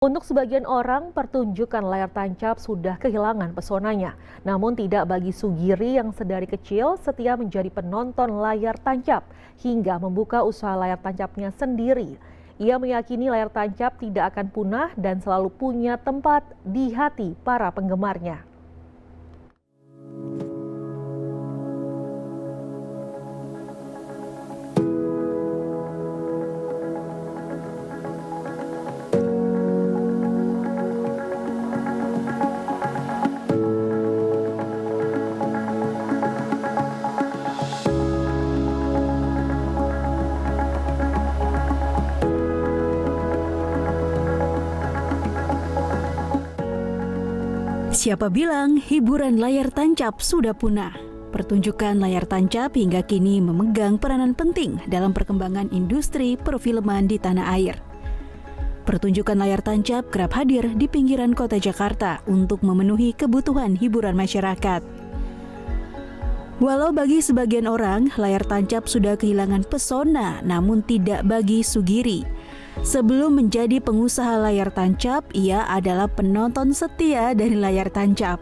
Untuk sebagian orang, pertunjukan layar tancap sudah kehilangan pesonanya. Namun tidak bagi Sugiri yang sedari kecil setia menjadi penonton layar tancap hingga membuka usaha layar tancapnya sendiri. Ia meyakini layar tancap tidak akan punah dan selalu punya tempat di hati para penggemarnya. Siapa bilang hiburan layar tancap sudah punah? Pertunjukan layar tancap hingga kini memegang peranan penting dalam perkembangan industri perfilman di tanah air. Pertunjukan layar tancap kerap hadir di pinggiran kota Jakarta untuk memenuhi kebutuhan hiburan masyarakat. Walau bagi sebagian orang, layar tancap sudah kehilangan pesona, namun tidak bagi Sugiri. Sebelum menjadi pengusaha layar tancap, ia adalah penonton setia dari layar tancap.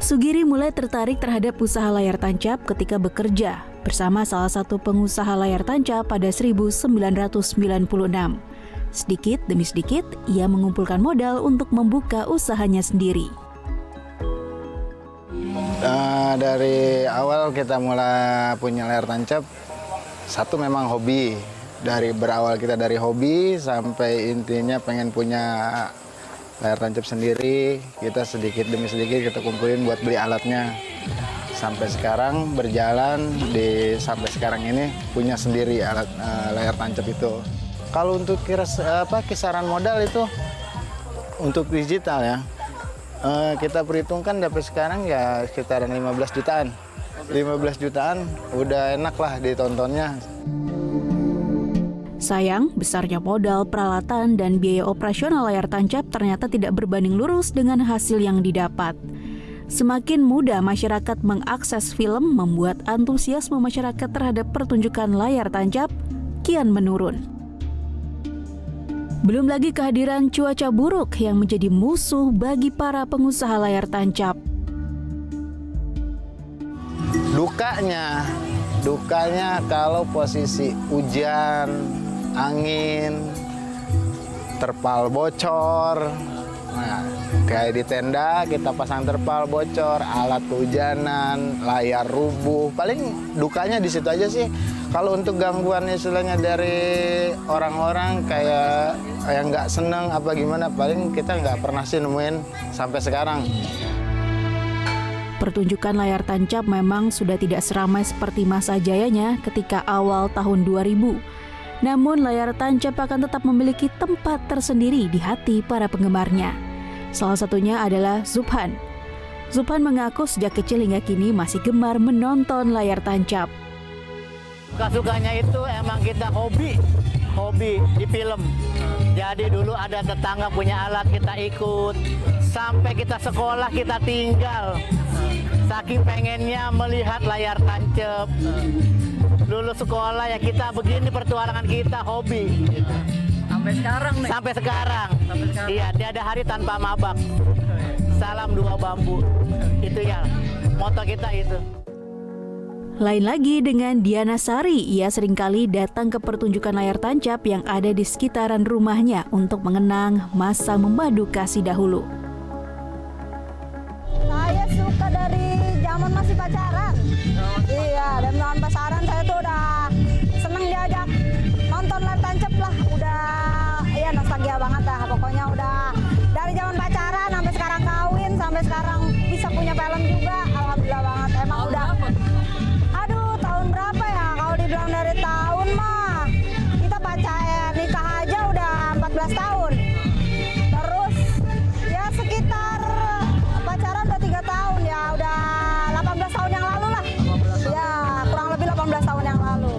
Sugiri mulai tertarik terhadap usaha layar tancap ketika bekerja bersama salah satu pengusaha layar tancap pada 1996. Sedikit demi sedikit, ia mengumpulkan modal untuk membuka usahanya sendiri. Dari awal kita mulai punya layar tancap, satu memang hobi. Berawal kita dari hobi sampai intinya pengen punya layar tancap sendiri. Kita sedikit demi sedikit kita kumpulin buat beli alatnya. Sampai sekarang berjalan sampai sekarang ini punya sendiri alat layar tancap itu. Kalau untuk kisaran modal itu untuk digital ya. Kita perhitungkan sampai sekarang ya sekitaran 15 jutaan. 15 jutaan udah enak lah ditontonnya. Sayang, besarnya modal, peralatan, dan biaya operasional layar tancap ternyata tidak berbanding lurus dengan hasil yang didapat. Semakin mudah masyarakat mengakses film membuat antusiasme masyarakat terhadap pertunjukan layar tancap kian menurun. Belum lagi kehadiran cuaca buruk yang menjadi musuh bagi para pengusaha layar tancap. Dukanya kalau posisi hujan, angin, terpal bocor. Nah, kayak di tenda kita pasang terpal bocor, alat kehujanan, layar rubuh. Paling dukanya di situ aja sih. Kalau untuk gangguan istilahnya dari orang-orang kayak yang nggak seneng apa gimana, paling kita nggak pernah sih nemuin sampai sekarang. Pertunjukan layar tancap memang sudah tidak seramai seperti masa jayanya ketika awal tahun 2000. Namun layar tancap akan tetap memiliki tempat tersendiri di hati para penggemarnya. Salah satunya adalah Zubhan. Zubhan mengaku sejak kecil hingga kini masih gemar menonton layar tancap. Suka-sukanya itu emang kita hobi di film. Jadi dulu ada tetangga punya alat kita ikut, sampai kita sekolah kita tinggal. Saking pengennya melihat layar tancap. Dulu sekolah ya kita begini pertualangan kita hobi. Sampai sekarang nih. Sampai sekarang. Iya, tiada hari tanpa mabak. Salam dua bambu. Itu ya moto kita itu. Lain lagi dengan Diana Sari, ia seringkali datang ke pertunjukan layar tancap yang ada di sekitaran rumahnya untuk mengenang masa memadu kasih dahulu. Saya suka dari zaman masih pacaran. Iya, dari zaman pacaran saya tuh udah seneng diajak nonton layar tancap lah. Udah, ya nostalgia banget dah. Pokoknya udah dari zaman pacaran sampai sekarang kawin, sampai sekarang bisa punya film juga. Alhamdulillah banget. Emang udah. Aduh, tahun berapa ya? Kalau dibilang dari tahun mah, kita nikah aja udah 14 tahun. Terus ya sekitar pacaran udah 3 tahun ya, udah 18 tahun yang lalu lah. Ya, kurang lebih 18 tahun yang lalu.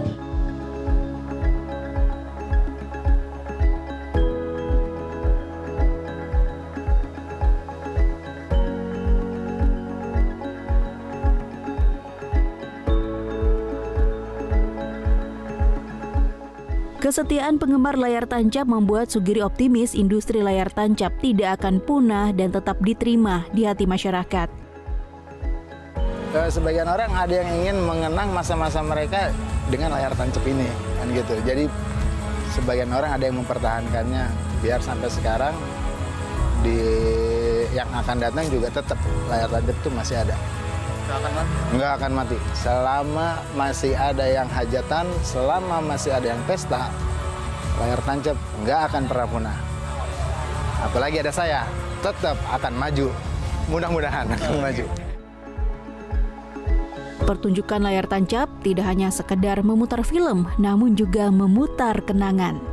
Kesetiaan penggemar layar tancap membuat Sugiri optimis industri layar tancap tidak akan punah dan tetap diterima di hati masyarakat. Sebagian orang ada yang ingin mengenang masa-masa mereka dengan layar tancap ini, kan gitu. Jadi sebagian orang ada yang mempertahankannya biar sampai sekarang yang akan datang juga tetap layar tancap itu masih ada. Nggak akan mati. Selama masih ada yang hajatan, selama masih ada yang pesta, layar tancap nggak akan pernah punah. Apalagi ada saya, tetap akan maju. Mudah-mudahan akan maju. Pertunjukan layar tancap tidak hanya sekedar memutar film, namun juga memutar kenangan.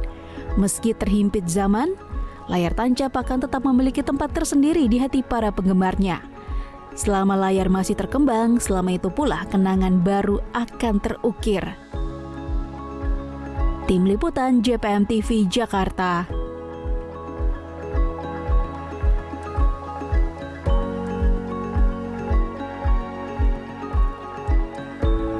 Meski terhimpit zaman, layar tancap akan tetap memiliki tempat tersendiri di hati para penggemarnya. Selama layar masih terkembang, selama itu pula kenangan baru akan terukir. Tim Liputan JPM TV Jakarta.